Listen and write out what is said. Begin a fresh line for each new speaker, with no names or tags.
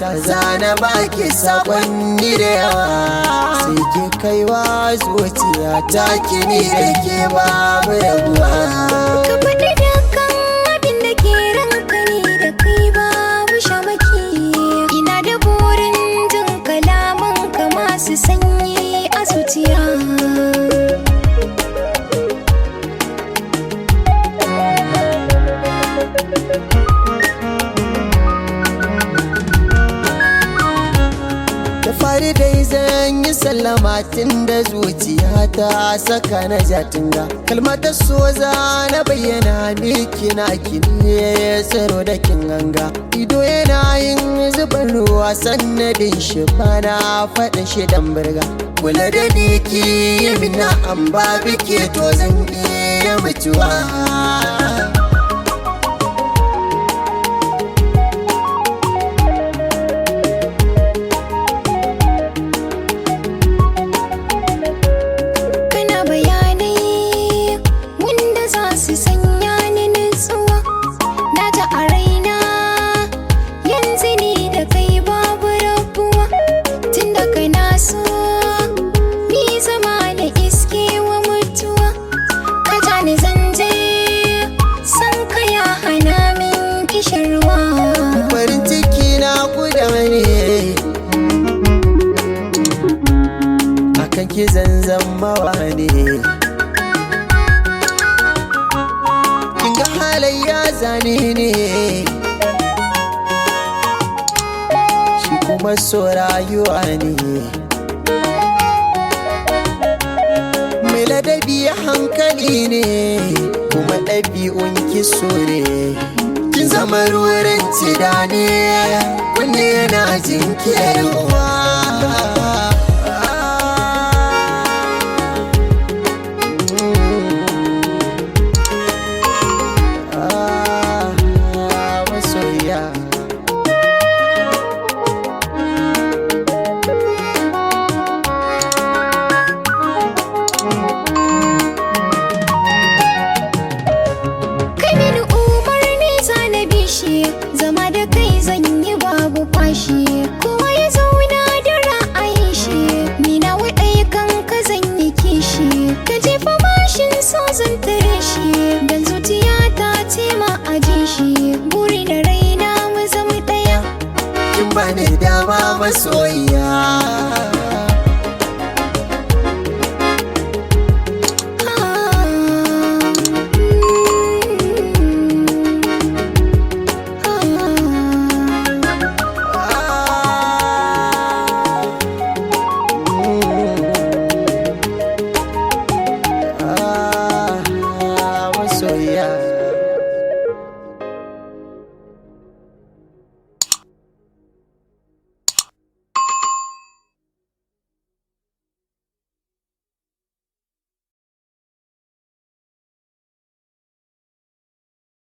ta zana baki sakonni da yawa, sai ki kaiwa zuciya ta kini da ke babu rabuwa.
Ka faɗi dukkan abin da ke ranka ne da kai babu shamaki. Ina da burin jin kalamanka masu sanyi a zuciya.
Da fari dai zan yi sallama tun da zuciya ta saka na jatinga. Kalmatar so za na bayyana miki na kini tsaro da kin ganga. Ido yana yin zuban ruwa sannadin shi bana faɗin shi dan birga. Kula da ni ki yi mina an ba bike to zan iya mutuwa. Farin ciki na guda ne akan ki zanzan mawa ne. Kin ga halayya zane ne, shi kuma so rayuwa ne. Mai ladabi hankali ne, kuma ɗabi'un ki so ne. Kin zama ruwan tidane wanda yana jinkirwa. Masoya
zama da kai zan yi babu fashi, kowa ya zauna da ra'ayin shi. Ni na waɗai kanka zan yi kishi, ka jefa mashin so zan tare shi. Dan zuciya ta tema a ji shi, buri da raina mu zama ɗaya.
kin bani dama masoyiya.